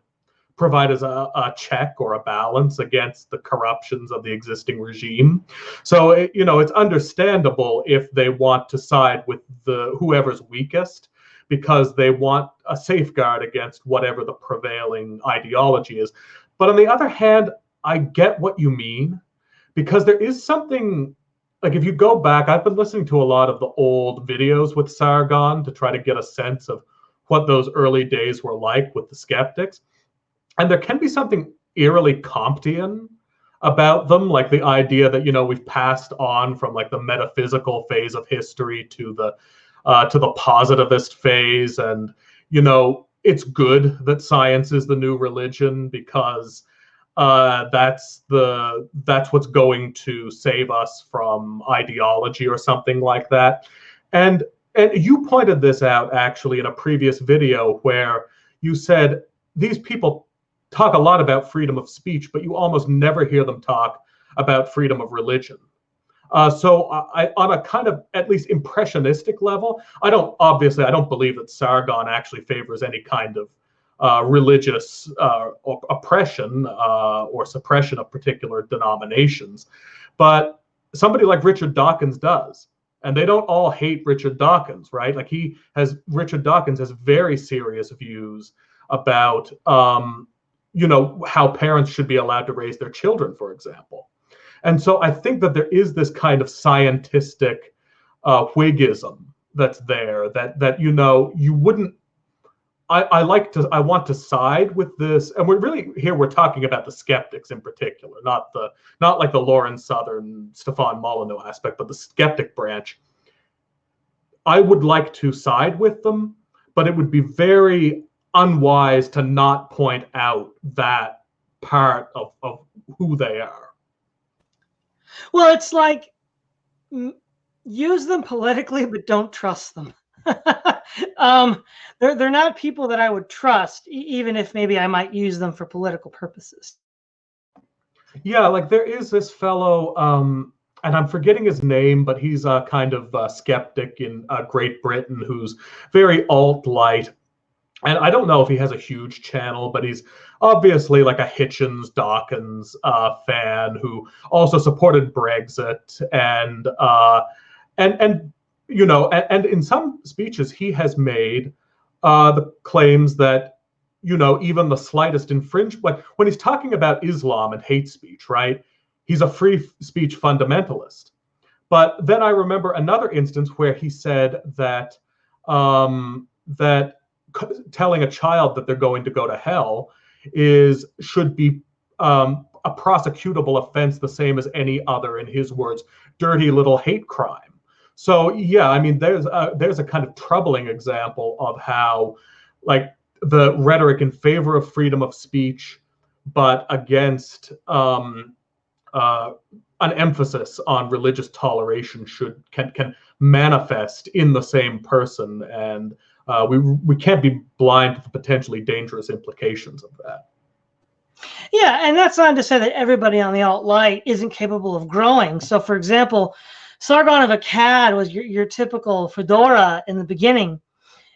provide as a check or a balance against the corruptions of the existing regime. So it's understandable if they want to side with whoever's weakest, because they want a safeguard against whatever the prevailing ideology is. But on the other hand, I get what you mean, because there is something, like if you go back, I've been listening to a lot of the old videos with Sargon to try to get a sense of what those early days were like with the skeptics. And there can be something eerily Comtean about them, like the idea that, we've passed on from like the metaphysical phase of history to the positivist phase. And, it's good that science is the new religion, because that's what's going to save us from ideology or something like that. And you pointed this out actually in a previous video where you said these people talk a lot about freedom of speech, but you almost never hear them talk about freedom of religion. So on a kind of at least impressionistic level, I don't believe that Sargon actually favors any kind of religious oppression or suppression of particular denominations. But somebody like Richard Dawkins does. And they don't all hate Richard Dawkins, right? Like Richard Dawkins has very serious views about, how parents should be allowed to raise their children, for example. And so I think that there is this kind of scientistic Whiggism that's there, that you wouldn't I want to side with this, and we're talking about the skeptics in particular, not like the Lauren Southern, Stefan Molyneux aspect, but the skeptic branch. I would like to side with them, but it would be very unwise to not point out that part of who they are. Well, it's like, use them politically, but don't trust them. They're not people that I would trust, even if maybe I might use them for political purposes. Yeah, like there is this fellow, and I'm forgetting his name, but he's a kind of skeptic in Great Britain who's very alt-lite. And I don't know if he has a huge channel, but he's obviously like a Hitchens Dawkins fan who also supported Brexit, and you know, and in some speeches he has made the claims that, you know, even the slightest infringement, when he's talking about Islam and hate speech, right? He's a free speech fundamentalist. But then I remember another instance where he said that that telling a child that they're going to go to hell should be a prosecutable offense, the same as any other, in his words, dirty little hate crime. So yeah, I mean, there's a kind of troubling example of how, like, the rhetoric in favor of freedom of speech, but against an emphasis on religious toleration can manifest in the same person, and we can't be blind to the potentially dangerous implications of that. Yeah, and that's not to say that everybody on the alt-right isn't capable of growing. So, for example, Sargon of Akkad was your typical fedora in the beginning,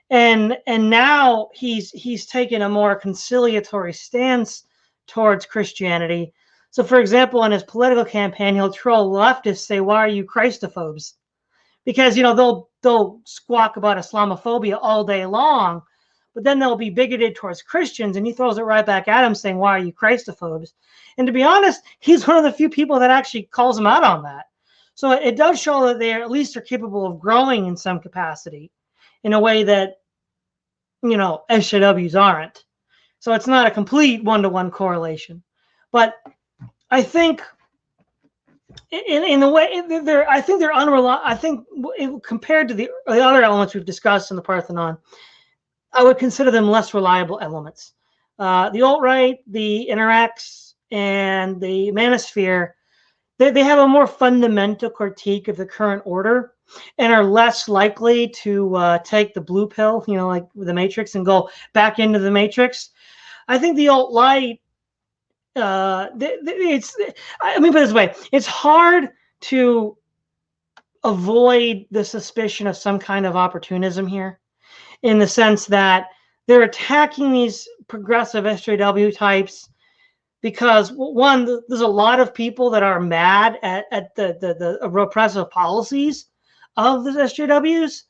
and now he's taken a more conciliatory stance towards Christianity. So, for example, in his political campaign, he'll troll leftists, say, "Why are you Christophobes?" Because, you know, they'll squawk about Islamophobia all day long, but then they'll be bigoted towards Christians, and he throws it right back at him, saying, "Why are you Christophobes?" And to be honest, he's one of the few people that actually calls him out on that. So it does show that they at least are capable of growing in some capacity, in a way that, you know, SJWs aren't. So it's not a complete one-to-one correlation. But I think in the way I think they're unreliable. I think compared to the other elements we've discussed in the Parthenon, I would consider them less reliable elements. The alt-right, the Interacs, and the Manosphere, they have a more fundamental critique of the current order and are less likely to take the blue pill, you know, like the Matrix, and go back into the Matrix. I think the alt-right, let me put it this way, it's hard to avoid the suspicion of some kind of opportunism here, in the sense that they're attacking these progressive SJW types because, one, there's a lot of people that are mad at the repressive policies of the SJWs,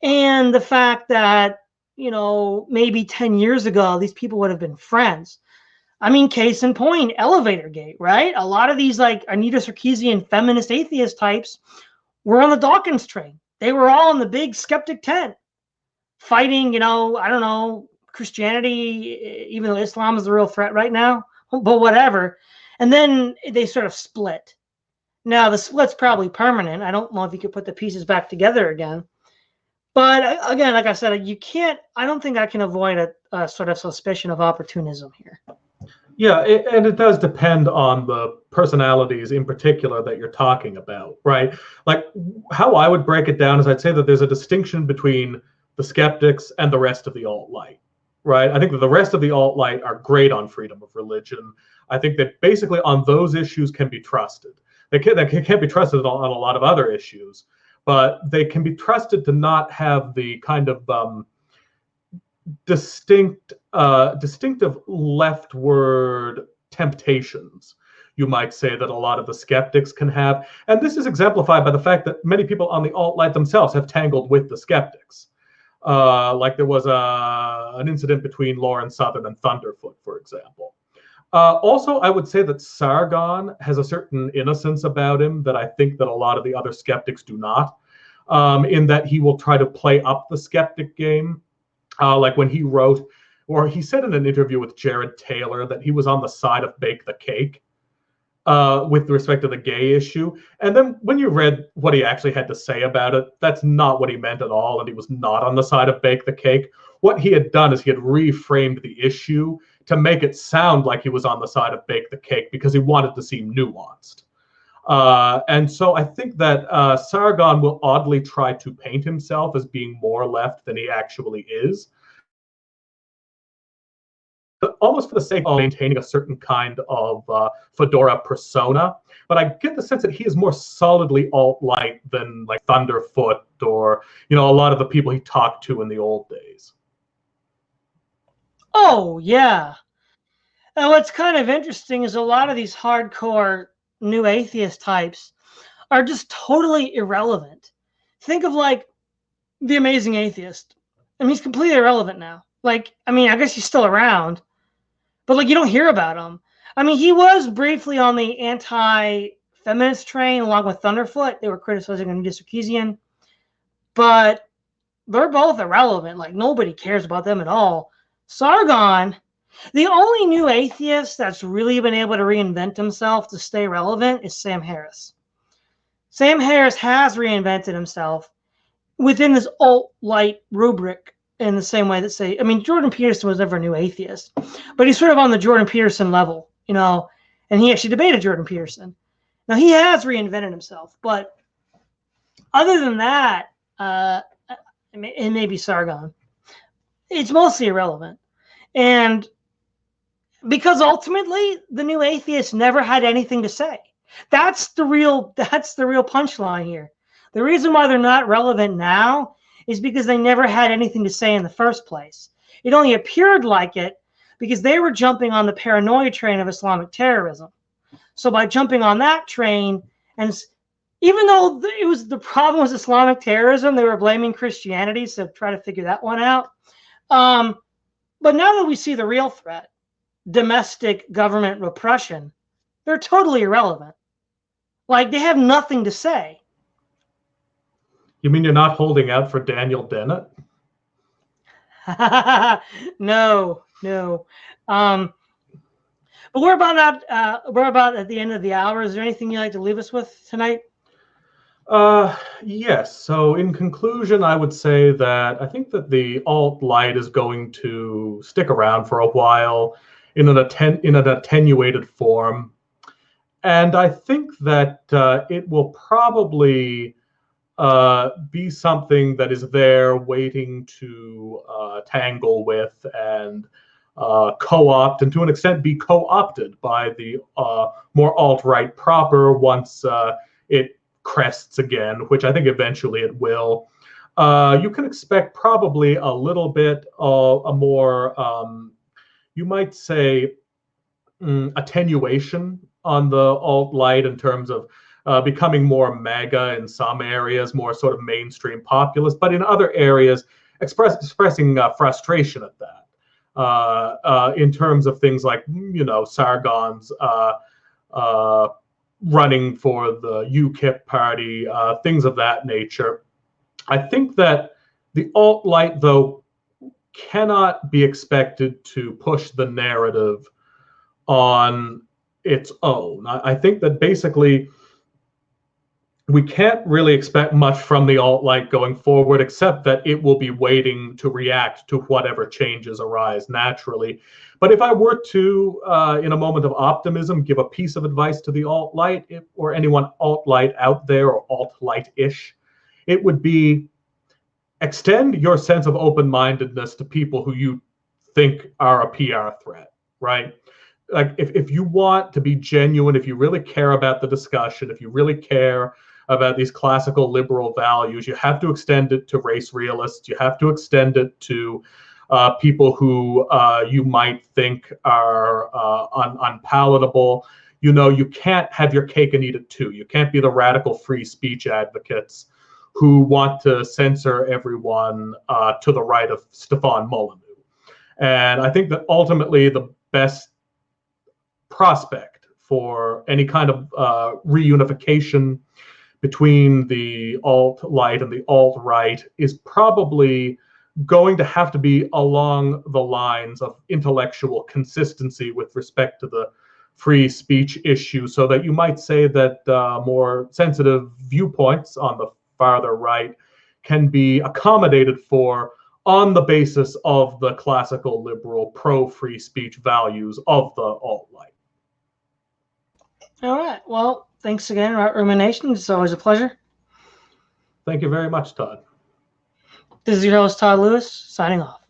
and the fact that, you know, maybe 10 years ago, these people would have been friends. I mean, case in point, Elevator Gate, right? A lot of these, like, Anita Sarkeesian feminist atheist types were on the Dawkins train. They were all in the big skeptic tent fighting, you know, I don't know, Christianity, even though Islam is the real threat right now, but whatever. And then they sort of split. Now, the split's probably permanent. I don't know if you could put the pieces back together again. But again, like I said, I don't think I can avoid a sort of suspicion of opportunism here. Yeah, and it does depend on the personalities in particular that you're talking about, right? Like, how I would break it down is I'd say that there's a distinction between the skeptics and the rest of the alt-right, right? I think that the rest of the alt-right are great on freedom of religion. I think that basically on those issues can be trusted. They can't be trusted on a lot of other issues, but they can be trusted to not have the kind of distinctive leftward temptations, you might say, that a lot of the skeptics can have. And this is exemplified by the fact that many people on the alt-right themselves have tangled with the skeptics. Like there was an incident between Lauren Southern and Thunderfoot, for example. Also, I would say that Sargon has a certain innocence about him that I think that a lot of the other skeptics do not, in that he will try to play up the skeptic game. like when he wrote, or he said in an interview with Jared Taylor that he was on the side of Bake the Cake with respect to the gay issue. And then when you read what he actually had to say about it, that's not what he meant at all. And he was not on the side of Bake the Cake. What he had done is he had reframed the issue to make it sound like he was on the side of Bake the Cake because he wanted to seem nuanced. And so I think that Sargon will oddly try to paint himself as being more left than he actually is, almost for the sake of maintaining a certain kind of fedora persona. But I get the sense that he is more solidly alt-lite than like Thunderfoot or, a lot of the people he talked to in the old days. Oh, yeah. And what's kind of interesting is a lot of these hardcore new atheist types are just totally irrelevant. Think of like the Amazing Atheist. I mean, he's completely irrelevant now. Like, I mean, I guess he's still around, but like you don't hear about him. I mean, he was briefly on the anti-feminist train along with Thunderfoot. They were criticizing Anita Sarkeesian, but they're both irrelevant. Like nobody cares about them at all. Sargon, the only new atheist that's really been able to reinvent himself to stay relevant is Sam Harris. Sam Harris has reinvented himself within this alt-lite rubric in the same way that, say, I mean, Jordan Peterson was never a new atheist, but he's sort of on the Jordan Peterson level, and he actually debated Jordan Peterson. Now, he has reinvented himself, but other than that, it may be Sargon. It's mostly irrelevant. And because ultimately the new atheists never had anything to say. That's the real punchline here. The reason why they're not relevant now is because they never had anything to say in the first place. It only appeared like it because they were jumping on the paranoia train of Islamic terrorism. So by jumping on that train, and even though it was the problem was Islamic terrorism, they were blaming Christianity, so try to figure that one out. But now that we see the real threat, domestic government repression, they're totally irrelevant. Like, they have nothing to say. You mean you're not holding out for Daniel Dennett? No. But we're about at the end of the hour. Is there anything you'd like to leave us with tonight? Yes. So in conclusion, I would say that I think that the alt-lite is going to stick around for a while in an attenuated form. And I think that it will probably be something that is there waiting to tangle with and co-opt, and to an extent be co-opted by the more alt-right proper once it crests again, which I think eventually it will. You can expect probably a little bit of a more, you might say, attenuation on the alt-lite in terms of becoming more MAGA in some areas, more sort of mainstream populist, but in other areas expressing frustration at that. In terms of things like, Sargon's running for the UKIP party, things of that nature. I think that the alt-lite, though, cannot be expected to push the narrative on its own. I think that basically we can't really expect much from the alt-lite going forward, except that it will be waiting to react to whatever changes arise naturally. But if I were to, in a moment of optimism, give a piece of advice to the alt-lite, or anyone alt-lite out there, or alt-lite-ish, it would be extend your sense of open-mindedness to people who you think are a PR threat, right? Like if you want to be genuine, if you really care about the discussion, if you really care about these classical liberal values, you have to extend it to race realists. You have to extend it to people who you might think are unpalatable. You can't have your cake and eat it too. You can't be the radical free speech advocates who want to censor everyone to the right of Stefan Molyneux. And I think that ultimately the best prospect for any kind of reunification between the alt-lite and the alt-right is probably going to have to be along the lines of intellectual consistency with respect to the free speech issue, so that you might say that more sensitive viewpoints on the farther right can be accommodated for on the basis of the classical liberal pro-free speech values of the alt-right. All right. Well, thanks again, Right Ruminations. It's always a pleasure. Thank you very much, Todd. This is your host, Todd Lewis, signing off.